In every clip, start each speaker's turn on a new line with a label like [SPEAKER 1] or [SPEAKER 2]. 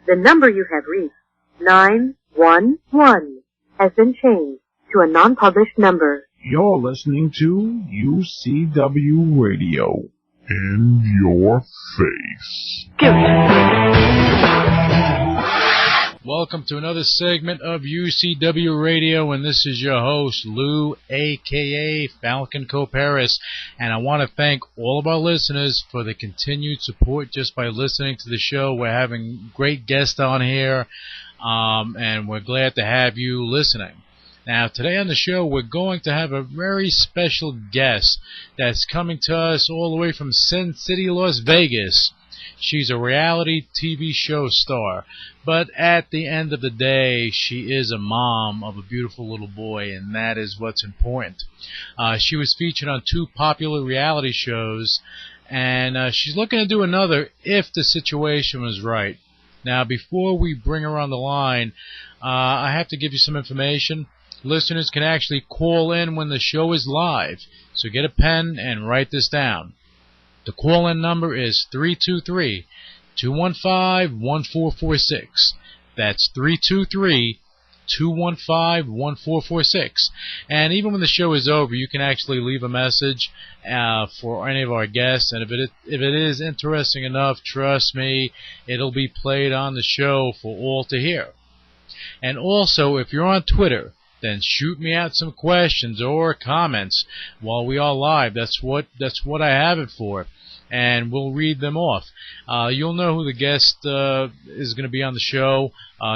[SPEAKER 1] The number you have reached, 911, has been changed to a non-published number.
[SPEAKER 2] You're listening to UCW Radio. In your face.
[SPEAKER 3] Welcome to another segment of UCW Radio, and this is your host, Lou, a.k.a. Falcon Coparis, and I want to thank all of our listeners for the continued support just by listening to the show. We're having great guests on here, and we're glad to have you listening. Now, today on the show, we're going to have a very special guest that's coming to us all the way from Sin City, Las Vegas. She's a reality TV show star, but at the end of the day, she is a mom of a beautiful little boy, and that is what's important. She was featured on 2 popular reality shows, and she's looking to do another if the situation was right. Now, before we bring her on the line, I have to give you some information. Listeners can actually call in when the show is live, so get a pen and write this down. The call-in number is 323-215-1446. That's 323-215-1446. And even when the show is over, you can actually leave a message for any of our guests. And if it is interesting enough, trust me, it'll be played on the show for all to hear. And also, if you're on Twitter, then shoot me out some questions or comments while we are live. That's what I have it for, and we'll read them off. You'll know who the guest is going to be on the show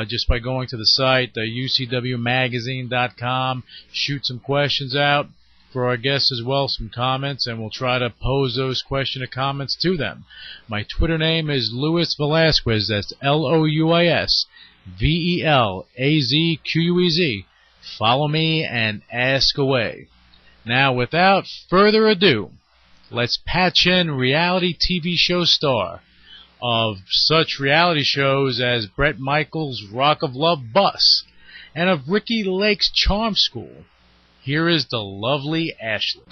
[SPEAKER 3] just by going to the site, ucwmagazine.com. Shoot some questions out for our guests as well, some comments, and we'll try to pose those questions or comments to them. My Twitter name is Louis Velazquez. That's LOUISVELAZQUEZ. Follow me and ask away. Now, without further ado, let's patch in reality TV show star of such reality shows as Bret Michaels' Rock of Love Bus and of Ricki Lake's Charm School. Here is the lovely Ashley.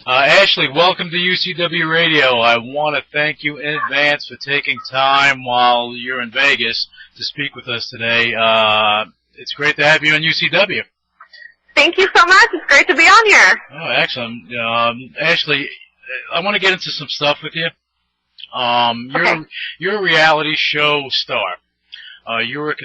[SPEAKER 3] Ashley, welcome to UCW Radio. I want to thank you in advance for taking time while you're in Vegas to speak with us today. It's great to have you on UCW.
[SPEAKER 4] Thank you so much. It's great to be on here.
[SPEAKER 3] Oh, excellent. Ashley, I want to get into some stuff with you. You're a reality show star. You were a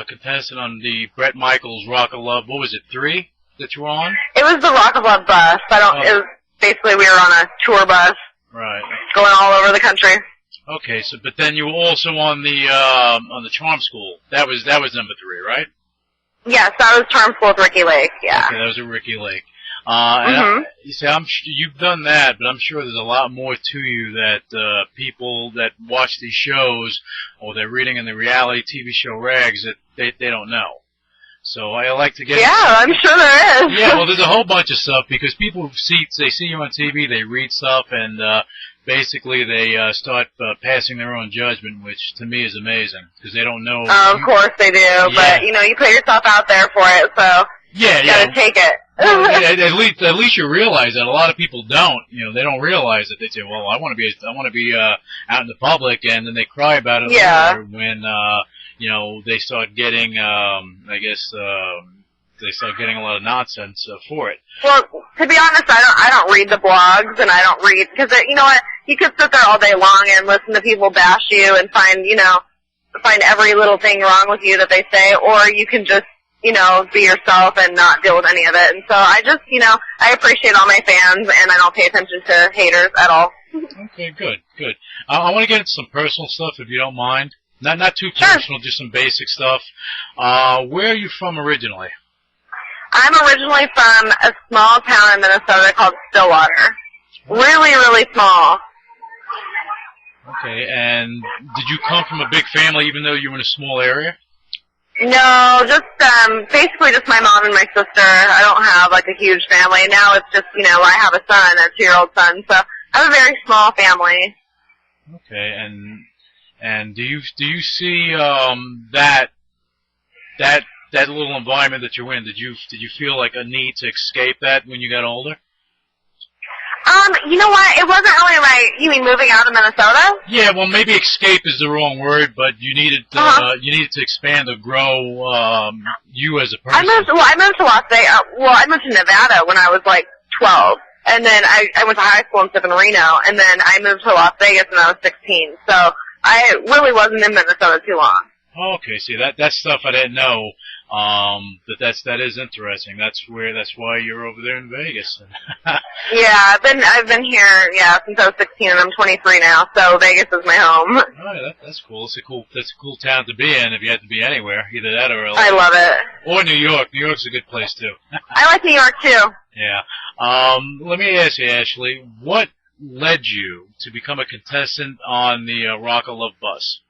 [SPEAKER 3] contestant on the Bret Michaels Rock of Love. What was it, 3 that you were on?
[SPEAKER 4] It was the Rock of Love bus. It was basically we were on a tour bus.
[SPEAKER 3] Right.
[SPEAKER 4] Going all over the country.
[SPEAKER 3] Okay, but then you were also on the Charm School. That was number 3, right?
[SPEAKER 4] Yes, that was Charm School with Ricki Lake, yeah.
[SPEAKER 3] Okay, that was at Ricki Lake. You see, you've done that, but I'm sure there's a lot more to you that people that watch these shows or they're reading in the reality TV show rags that they don't know. So I like to get...
[SPEAKER 4] Yeah, I'm sure there is.
[SPEAKER 3] Yeah, well, there's a whole bunch of stuff because people see you on TV, they read stuff, and basically they start passing their own judgment, which to me is amazing because they don't know.
[SPEAKER 4] Of course they do, yeah. But you put yourself out there for it, so you gotta take it.
[SPEAKER 3] Well, at least you realize that. A lot of people don't. They don't realize it. They say, "Well, I want to be out in the public," and then they cry about it later when they start getting they start getting a lot of nonsense for it.
[SPEAKER 4] Well, to be honest, I don't read the blogs, and I don't read, because you know what, you could sit there all day long and listen to people bash you and find every little thing wrong with you that they say, or you can just, be yourself and not deal with any of it. And so I just, I appreciate all my fans, and I don't pay attention to haters at all.
[SPEAKER 3] Okay, good. I want to get into some personal stuff, if you don't mind. Not too personal, just some basic stuff. Where are you from originally?
[SPEAKER 4] I'm originally from a small town in Minnesota called Stillwater. Really, really small.
[SPEAKER 3] Okay, and did you come from a big family even though you were in a small area?
[SPEAKER 4] No, just basically just my mom and my sister. I don't have like a huge family. Now it's just, I have a son, a 2-year-old son, so I have a very small family.
[SPEAKER 3] Okay, and do you see that little environment that you're in? Did you feel like a need to escape that when you got older?
[SPEAKER 4] You know what? It wasn't really you mean moving out of Minnesota?
[SPEAKER 3] Yeah, well, maybe escape is the wrong word, but you needed to expand or grow you as a person.
[SPEAKER 4] I moved to Las Vegas. I moved to Nevada when I was like 12, and then I went to high school and stuff in Reno, and then I moved to Las Vegas when I was 16. So I really wasn't in Minnesota too long.
[SPEAKER 3] Okay, see that's stuff I didn't know. That is interesting. That's why you're over there in Vegas.
[SPEAKER 4] Yeah, I've been here since I was 16, and I'm 23 now. So Vegas is my home.
[SPEAKER 3] Oh, that's cool. That's a cool town to be in if you had to be anywhere, either that or LA.
[SPEAKER 4] I love it.
[SPEAKER 3] Or New York. New York's a good place too.
[SPEAKER 4] I like New York too.
[SPEAKER 3] Yeah. Let me ask you, Ashley, what led you to become a contestant on the Rock of Love bus?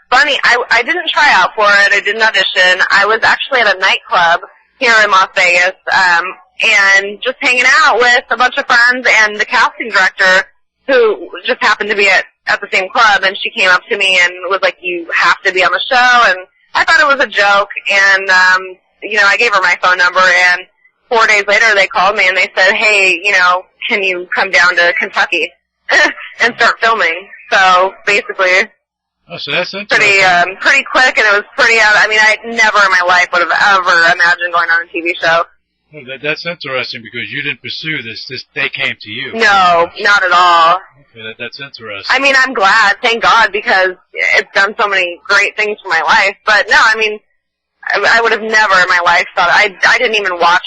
[SPEAKER 4] Funny, I didn't try out for it. I didn't audition. I was actually at a nightclub here in Las Vegas, and just hanging out with a bunch of friends and the casting director, who just happened to be at the same club, and she came up to me and was like, "You have to be on the show," and I thought it was a joke, and, I gave her my phone number, and 4 days later they called me and they said, "Hey, can you come down to Kentucky and start filming?" So basically,
[SPEAKER 3] oh, so that's interesting.
[SPEAKER 4] Pretty quick, and it was pretty out. I mean, I never in my life would have ever imagined going on a TV show.
[SPEAKER 3] Well, that's interesting because you didn't pursue this. They came to you.
[SPEAKER 4] No, not at all.
[SPEAKER 3] Okay, that's interesting.
[SPEAKER 4] I mean, I'm glad, thank God, because it's done so many great things for my life. But no, I mean, I would have never in my life thought. I didn't even watch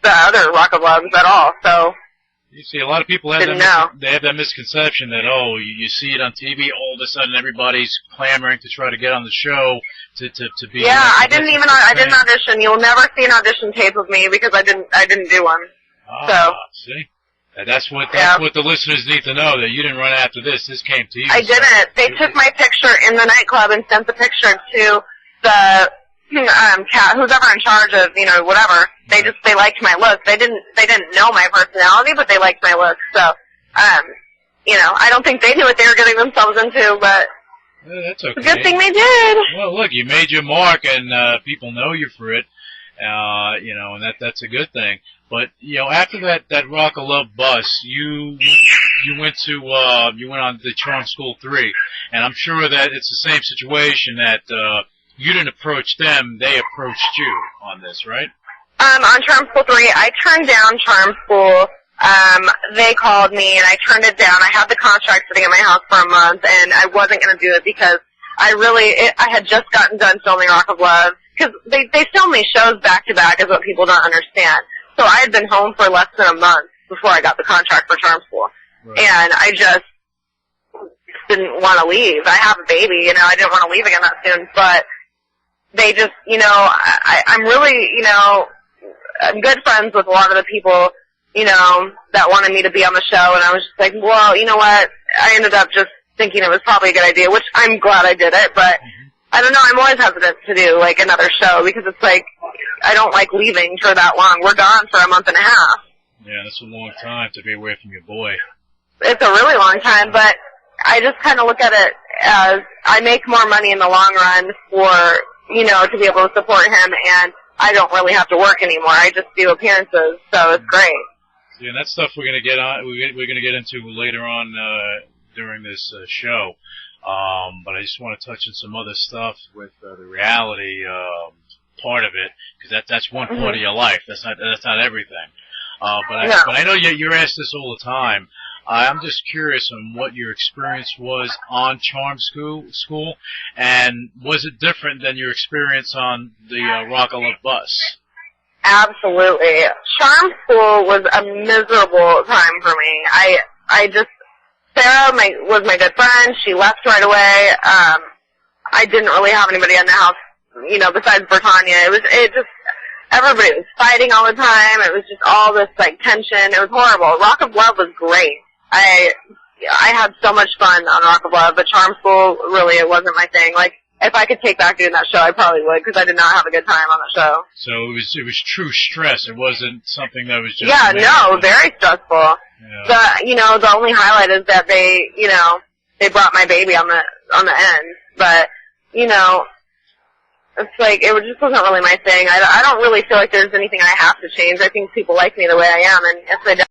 [SPEAKER 4] the other Rock of Loves at all. So.
[SPEAKER 3] You see, a lot of people have that misconception that, you see it on TV, all of a sudden everybody's clamoring to try to get on the show to be.
[SPEAKER 4] Yeah, I didn't audition. You'll never see an audition tape of me because I didn't do one.
[SPEAKER 3] See? That's what the listeners need to know, that you didn't run after this. This came to you.
[SPEAKER 4] I didn't. They took my picture in the nightclub and sent the picture to the who's ever in charge of, whatever. They liked my look. They didn't know my personality, but they liked my look. So, I don't think they knew what they were getting themselves into, but
[SPEAKER 3] that's okay.
[SPEAKER 4] It's a good thing they did.
[SPEAKER 3] Well, look, you made your mark, and people know you for it. And that's a good thing. But after that Rock of Love bus, you went on the Charm School 3, and I'm sure that it's the same situation that you didn't approach them; they approached you on this, right?
[SPEAKER 4] On Charm School 3, I turned down Charm School. They called me, and I turned it down. I had the contract sitting at my house for a month, and I wasn't going to do it because I had just gotten done filming Rock of Love, because they film these shows back to back is what people don't understand. So I had been home for less than a month before I got the contract for Charm School. Right. And I just didn't want to leave. I have a baby, I didn't want to leave again that soon, but they just, I'm really, I'm good friends with a lot of the people, that wanted me to be on the show, and I was just like, well, you know what, I ended up just thinking it was probably a good idea, which I'm glad I did it, but I don't know, I'm always hesitant to do, another show, because it's I don't like leaving for that long. We're gone for a month and a half.
[SPEAKER 3] Yeah, that's a long time to be away from your boy.
[SPEAKER 4] It's a really long time, but I just kind of look at it as I make more money in the long run for, to be able to support him, and I don't really have to work anymore. I just do appearances, so it's great.
[SPEAKER 3] Yeah, and that stuff we're going to get on. We're going to get into later on during this show. But I just want to touch on some other stuff with the reality part of it, because that's one part of your life. That's not everything. But I know you're asked this all the time. I'm just curious on what your experience was on Charm School, and was it different than your experience on the Rock of Love bus?
[SPEAKER 4] Absolutely. Charm School was a miserable time for me. Sarah was my good friend. She left right away. I didn't really have anybody in the house, besides Britannia. Everybody was fighting all the time. It was just all this, tension. It was horrible. Rock of Love was great. I had so much fun on Rock of Love, but Charm School, really, it wasn't my thing. If I could take back doing that show, I probably would, because I did not have a good time on the show.
[SPEAKER 3] So it was true stress. It wasn't something that was just...
[SPEAKER 4] Yeah, no, very stressful. Yeah. The only highlight is that they brought my baby on the end. But, It's like, it just wasn't really my thing. I don't really feel like there's anything I have to change. I think people like me the way I am, and if they don't,